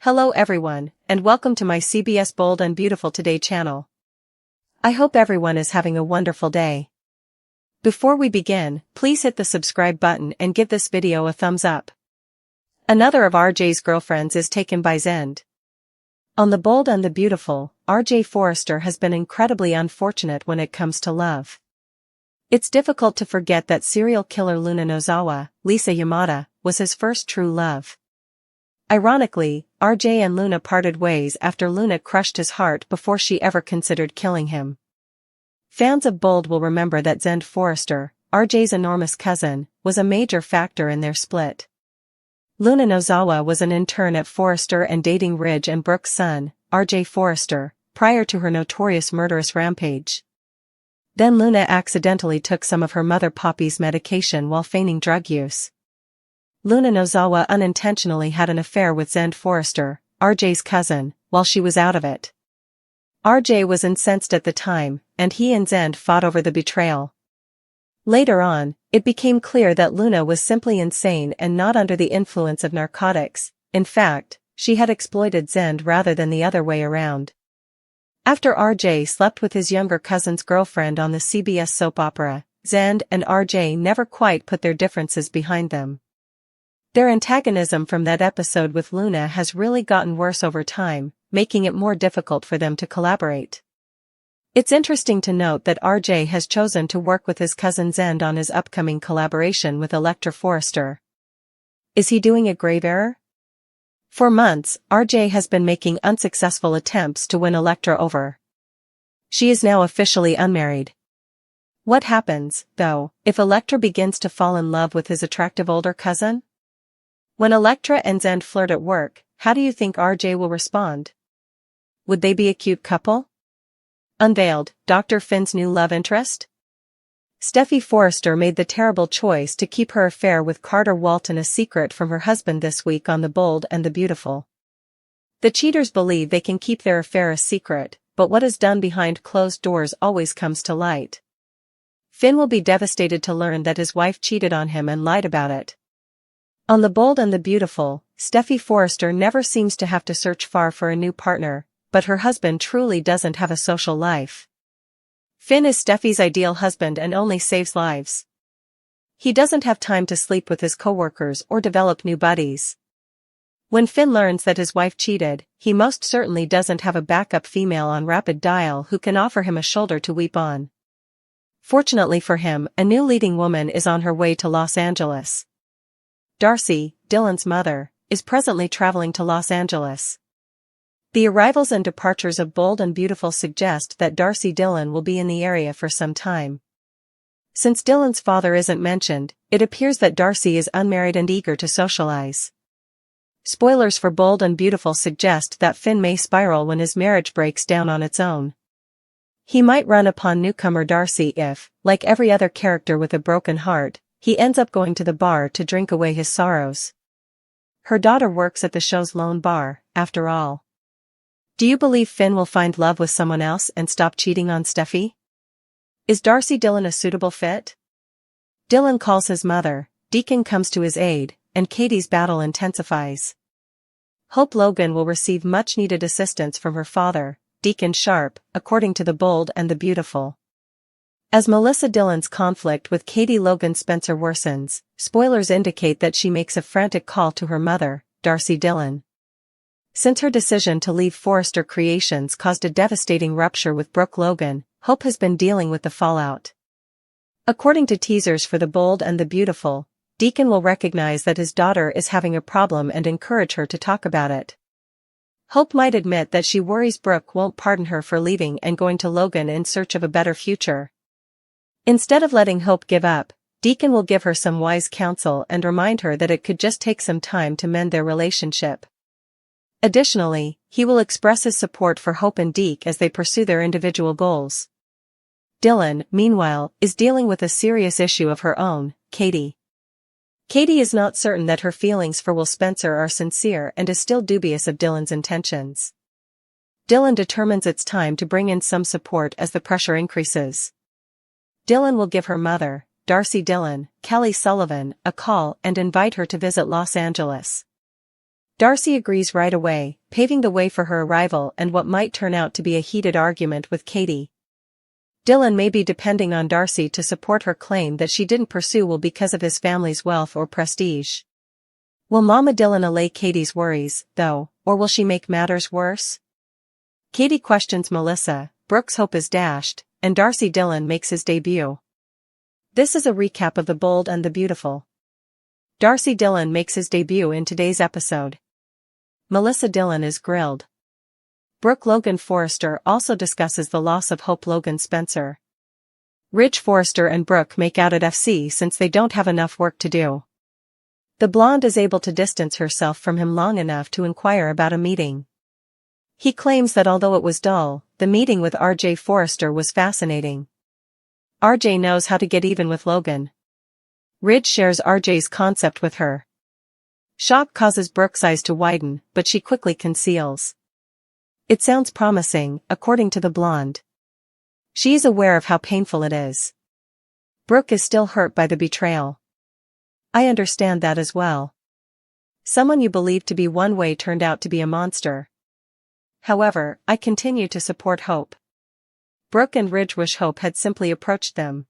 Hello everyone, and welcome to my CBS Bold and Beautiful Today channel. I hope everyone is having a wonderful day. Before we begin, please hit the subscribe button and give this video a thumbs up. Another of RJ's girlfriends is taken by Zende. On The Bold and the Beautiful, RJ Forrester has been incredibly unfortunate when it comes to love. It's difficult to forget that serial killer Luna Nozawa, Lisa Yamada, was his first true love. Ironically, RJ and Luna parted ways after Luna crushed his heart before she ever considered killing him. Fans of Bold will remember that Zende Forrester, RJ's enormous cousin, was a major factor in their split. Luna Nozawa was an intern at Forrester and dating Ridge and Brooke's son, RJ Forrester, prior to her notorious murderous rampage. Then Luna accidentally took some of her mother Poppy's medication while feigning drug use. Luna Nozawa unintentionally had an affair with Zende Forrester, RJ's cousin, while she was out of it. RJ was incensed at the time, and he and Zende fought over the betrayal. Later on, it became clear that Luna was simply insane and not under the influence of narcotics. In fact, she had exploited Zende rather than the other way around. After RJ slept with his younger cousin's girlfriend on the CBS soap opera, Zende and RJ never quite put their differences behind them. Their antagonism from that episode with Luna has really gotten worse over time, making it more difficult for them to collaborate. It's interesting to note that RJ has chosen to work with his cousin Zende on his upcoming collaboration with Electra Forrester. Is he doing a grave error? For months, RJ has been making unsuccessful attempts to win Electra over. She is now officially unmarried. What happens, though, if Electra begins to fall in love with his attractive older cousin? When Electra and Zende flirt at work, how do you think RJ will respond? Would they be a cute couple? Unveiled, Dr. Finn's new love interest? Steffi Forrester made the terrible choice to keep her affair with Carter Walton a secret from her husband this week on The Bold and the Beautiful. The cheaters believe they can keep their affair a secret, but what is done behind closed doors always comes to light. Finn will be devastated to learn that his wife cheated on him and lied about it. On The Bold and the Beautiful, Steffi Forrester never seems to have to search far for a new partner, but her husband truly doesn't have a social life. Finn is Steffi's ideal husband and only saves lives. He doesn't have time to sleep with his coworkers or develop new buddies. When Finn learns that his wife cheated, he most certainly doesn't have a backup female on rapid dial who can offer him a shoulder to weep on. Fortunately for him, a new leading woman is on her way to Los Angeles. Darcy, Dylan's mother, is presently traveling to Los Angeles. The arrivals and departures of Bold and Beautiful suggest that Darcy Dylan will be in the area for some time. Since Dylan's father isn't mentioned, it appears that Darcy is unmarried and eager to socialize. Spoilers for Bold and Beautiful suggest that Finn may spiral when his marriage breaks down on its own. He might run upon newcomer Darcy if, like every other character with a broken heart, he ends up going to the bar to drink away his sorrows. Her daughter works at the show's lone bar, after all. Do you believe Finn will find love with someone else and stop cheating on Steffi? Is Darcy Dylan a suitable fit? Dylan calls his mother, Deacon comes to his aid, and Katie's battle intensifies. Hope Logan will receive much-needed assistance from her father, Deacon Sharp, according to The Bold and the Beautiful. As Melissa Dillon's conflict with Katie Logan Spencer worsens, spoilers indicate that she makes a frantic call to her mother, Darcy Dylan. Since her decision to leave Forrester Creations caused a devastating rupture with Brooke Logan, Hope has been dealing with the fallout. According to teasers for The Bold and the Beautiful, Deacon will recognize that his daughter is having a problem and encourage her to talk about it. Hope might admit that she worries Brooke won't pardon her for leaving and going to Logan in search of a better future. Instead of letting Hope give up, Deacon will give her some wise counsel and remind her that it could just take some time to mend their relationship. Additionally, he will express his support for Hope and Deke as they pursue their individual goals. Dylan, meanwhile, is dealing with a serious issue of her own, Katie. Katie is not certain that her feelings for Will Spencer are sincere and is still dubious of Dylan's intentions. Dylan determines it's time to bring in some support as the pressure increases. Dylan will give her mother, Darcy Dylan, Kelly Sullivan, a call and invite her to visit Los Angeles. Darcy agrees right away, paving the way for her arrival and what might turn out to be a heated argument with Katie. Dylan may be depending on Darcy to support her claim that she didn't pursue Will because of his family's wealth or prestige. Will Mama Dylan allay Katie's worries, though, or will she make matters worse? Katie questions Melissa, Brooke's hope is dashed, and Darcy Dylan makes his debut. This is a recap of The Bold and the Beautiful. Darcy Dylan makes his debut in today's episode. Melissa Dylan is grilled. Brooke Logan Forrester also discusses the loss of Hope Logan Spencer. Ridge Forrester and Brooke make out at FC since they don't have enough work to do. The blonde is able to distance herself from him long enough to inquire about a meeting. He claims that although it was dull, the meeting with R.J. Forrester was fascinating. R.J. knows how to get even with Logan. Ridge shares R.J.'s concept with her. Shock causes Brooke's eyes to widen, but she quickly conceals. It sounds promising, according to the blonde. She is aware of how painful it is. Brooke is still hurt by the betrayal. I understand that as well. Someone you believed to be one way turned out to be a monster. However, I continue to support Hope. Brooke and Ridge wish Hope had simply approached them.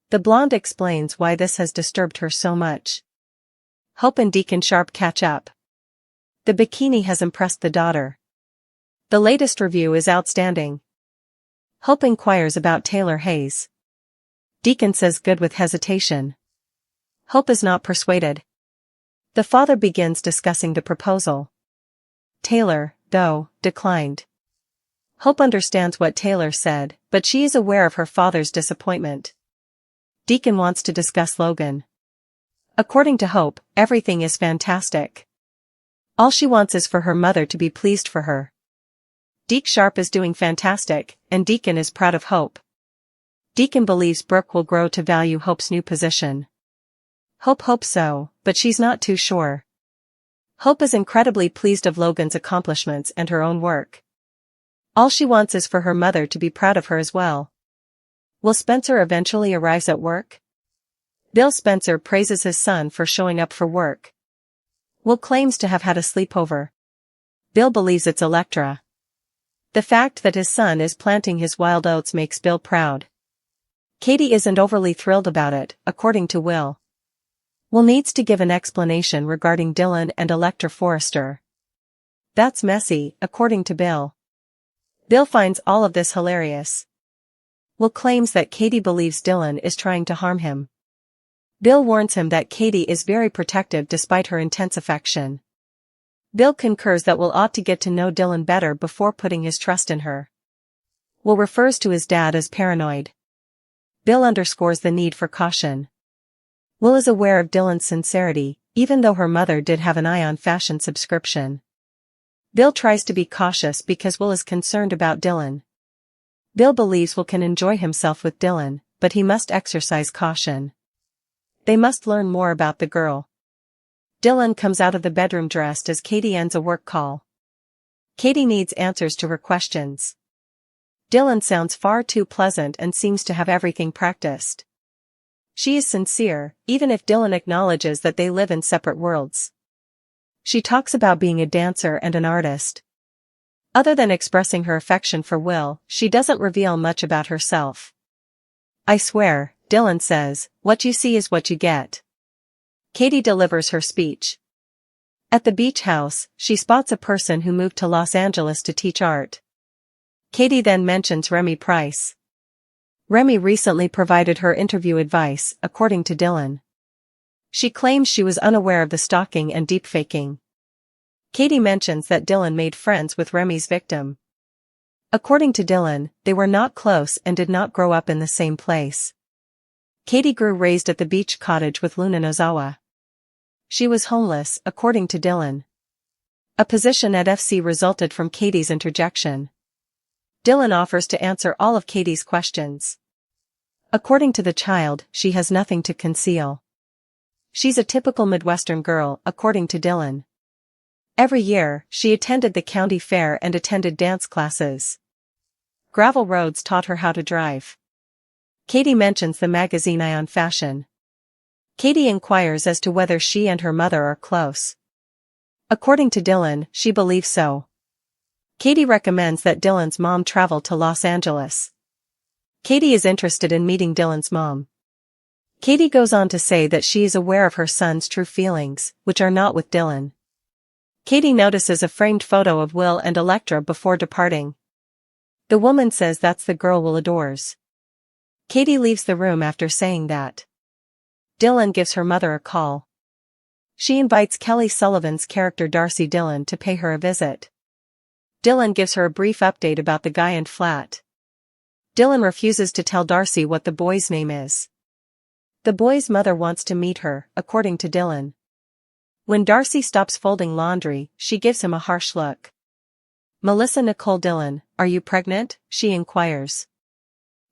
The blonde explains why this has disturbed her so much. Hope and Deacon Sharp catch up. The bikini has impressed the daughter. The latest review is outstanding. Hope inquires about Taylor Hayes. Deacon says good with hesitation. Hope is not persuaded. The father begins discussing the proposal. Taylor, though, declined. Hope understands what Taylor said, but she is aware of her father's disappointment. Deacon wants to discuss Logan. According to Hope, everything is fantastic. All she wants is for her mother to be pleased for her. Deke Sharp is doing fantastic, and Deacon is proud of Hope. Deacon believes Brooke will grow to value Hope's new position. Hope hopes so, but she's not too sure. Hope is incredibly pleased of Logan's accomplishments and her own work. All she wants is for her mother to be proud of her as well. Will Spencer eventually arrive at work? Bill Spencer praises his son for showing up for work. Will claims to have had a sleepover. Bill believes it's Electra. The fact that his son is planting his wild oats makes Bill proud. Katie isn't overly thrilled about it, according to Will. Will needs to give an explanation regarding Dylan and Electra Forrester. That's messy, according to Bill. Bill finds all of this hilarious. Will claims that Katie believes Dylan is trying to harm him. Bill warns him that Katie is very protective despite her intense affection. Bill concurs that Will ought to get to know Dylan better before putting his trust in her. Will refers to his dad as paranoid. Bill underscores the need for caution. Will is aware of Dylan's sincerity, even though her mother did have an eye on fashion subscription. Bill tries to be cautious because Will is concerned about Dylan. Bill believes Will can enjoy himself with Dylan, but he must exercise caution. They must learn more about the girl. Dylan comes out of the bedroom dressed as Katie ends a work call. Katie needs answers to her questions. Dylan sounds far too pleasant and seems to have everything practiced. She is sincere, even if Dylan acknowledges that they live in separate worlds. She talks about being a dancer and an artist. Other than expressing her affection for Will, she doesn't reveal much about herself. I swear, Dylan says, what you see is what you get. Katie delivers her speech. At the beach house, she spots a person who moved to Los Angeles to teach art. Katie then mentions Remy Price. Remy recently provided her interview advice, according to Dylan. She claims she was unaware of the stalking and deepfaking. Katie mentions that Dylan made friends with Remy's victim. According to Dylan, they were not close and did not grow up in the same place. Katie grew raised at the beach cottage with Luna Nozawa. She was homeless, according to Dylan. A position at FC resulted from Katie's interjection. Dylan offers to answer all of Katie's questions. According to the child, she has nothing to conceal. She's a typical Midwestern girl, according to Dylan. Every year, she attended the county fair and attended dance classes. Gravel roads taught her how to drive. Katie mentions the magazine Eye on Fashion. Katie inquires as to whether she and her mother are close. According to Dylan, she believes so. Katie recommends that Dylan's mom travel to Los Angeles. Katie is interested in meeting Dylan's mom. Katie goes on to say that she is aware of her son's true feelings, which are not with Dylan. Katie notices a framed photo of Will and Electra before departing. The woman says that's the girl Will adores. Katie leaves the room after saying that. Dylan gives her mother a call. She invites Kelly Sullivan's character Darcy Dillon to pay her a visit. Dylan gives her a brief update about the guy and flat. Dylan refuses to tell Darcy what the boy's name is. The boy's mother wants to meet her, according to Dylan. When Darcy stops folding laundry, she gives him a harsh look. Melissa Nicole Dillon, are you pregnant? She inquires.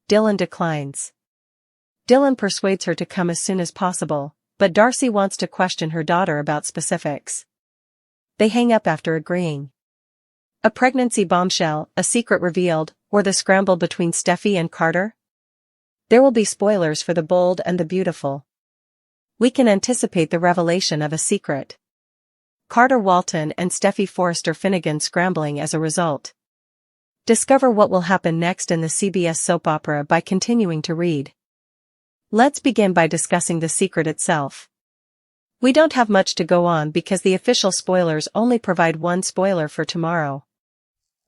Dylan declines. Dylan persuades her to come as soon as possible, but Darcy wants to question her daughter about specifics. They hang up after agreeing. A pregnancy bombshell, a secret revealed, or the scramble between Steffi and Carter? There will be spoilers for The Bold and the Beautiful. We can anticipate the revelation of a secret. Carter Walton and Steffi Forrester Finnegan scrambling as a result. Discover what will happen next in the CBS soap opera by continuing to read. Let's begin by discussing the secret itself. We don't have much to go on because the official spoilers only provide one spoiler for tomorrow.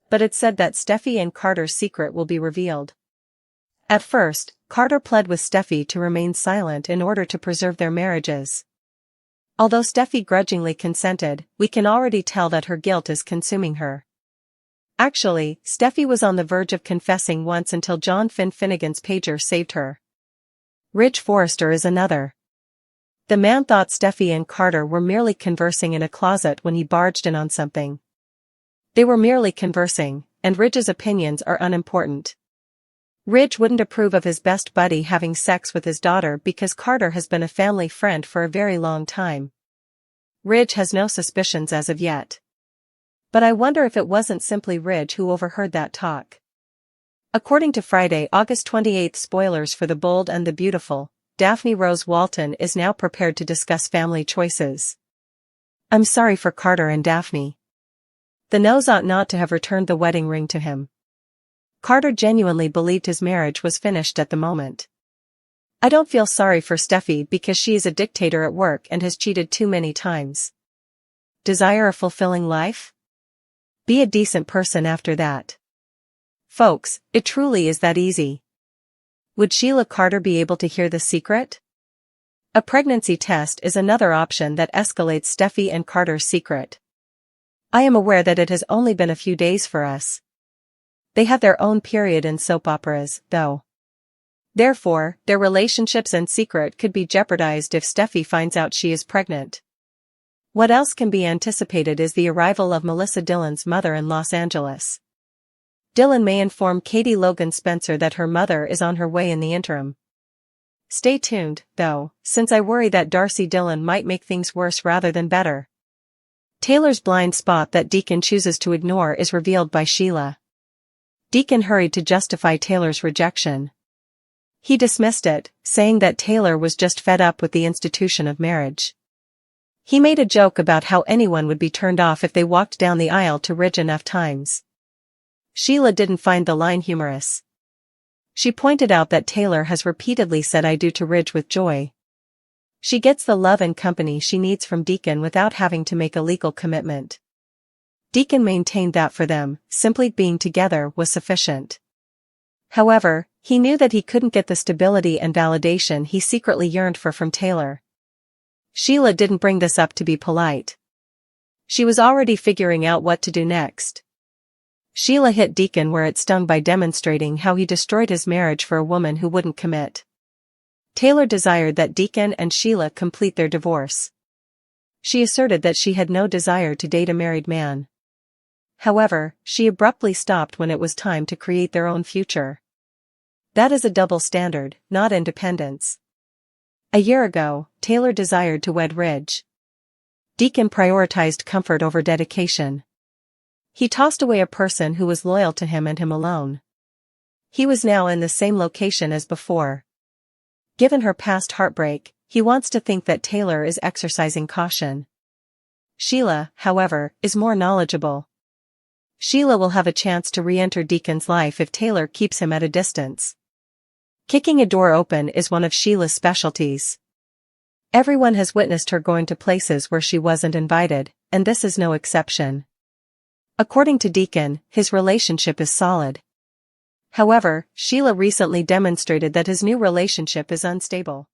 But it's said that Steffi and Carter's secret will be revealed. At first, Carter pled with Steffi to remain silent in order to preserve their marriages. Although Steffi grudgingly consented, we can already tell that her guilt is consuming her. Actually, Steffi was on the verge of confessing once until John Finnegan's pager saved her. Ridge Forrester is another. The man thought Steffi and Carter were merely conversing in a closet when he barged in on something. They were merely conversing, and Ridge's opinions are unimportant. Ridge wouldn't approve of his best buddy having sex with his daughter because Carter has been a family friend for a very long time. Ridge has no suspicions as of yet. But I wonder if it wasn't simply Ridge who overheard that talk. According to Friday, August 28 spoilers for The Bold and the Beautiful, Daphne Rose Walton is now prepared to discuss family choices. I'm sorry for Carter and Daphne. The Nose ought not to have returned the wedding ring to him. Carter genuinely believed his marriage was finished at the moment. I don't feel sorry for Steffi because she is a dictator at work and has cheated too many times. Desire a fulfilling life? Be a decent person after that. Folks, it truly is that easy. Would Sheila Carter be able to hear the secret? A pregnancy test is another option that escalates Steffi and Carter's secret. I am aware that it has only been a few days for us. They have their own period in soap operas, though. Therefore, their relationships and secret could be jeopardized if Steffi finds out she is pregnant. What else can be anticipated is the arrival of Melissa Dillon's mother in Los Angeles. Dillon may inform Katie Logan Spencer that her mother is on her way in the interim. Stay tuned, though, since I worry that Darcy Dillon might make things worse rather than better. Taylor's blind spot that Deacon chooses to ignore is revealed by Sheila. Deacon hurried to justify Taylor's rejection. He dismissed it, saying that Taylor was just fed up with the institution of marriage. He made a joke about how anyone would be turned off if they walked down the aisle to Ridge enough times. Sheila didn't find the line humorous. She pointed out that Taylor has repeatedly said I do to Ridge with joy. She gets the love and company she needs from Deacon without having to make a legal commitment. Deacon maintained that for them, simply being together was sufficient. However, he knew that he couldn't get the stability and validation he secretly yearned for from Taylor. Sheila didn't bring this up to be polite. She was already figuring out what to do next. Sheila hit Deacon where it stung by demonstrating how he destroyed his marriage for a woman who wouldn't commit. Taylor desired that Deacon and Sheila complete their divorce. She asserted that she had no desire to date a married man. However, she abruptly stopped when it was time to create their own future. That is a double standard, not independence. A year ago, Taylor desired to wed Ridge. Deacon prioritized comfort over dedication. He tossed away a person who was loyal to him and him alone. He was now in the same location as before. Given her past heartbreak, he wants to think that Taylor is exercising caution. Sheila, however, is more knowledgeable. Sheila will have a chance to re-enter Deacon's life if Taylor keeps him at a distance. Kicking a door open is one of Sheila's specialties. Everyone has witnessed her going to places where she wasn't invited, and this is no exception. According to Deacon, his relationship is solid. However, Sheila recently demonstrated that his new relationship is unstable.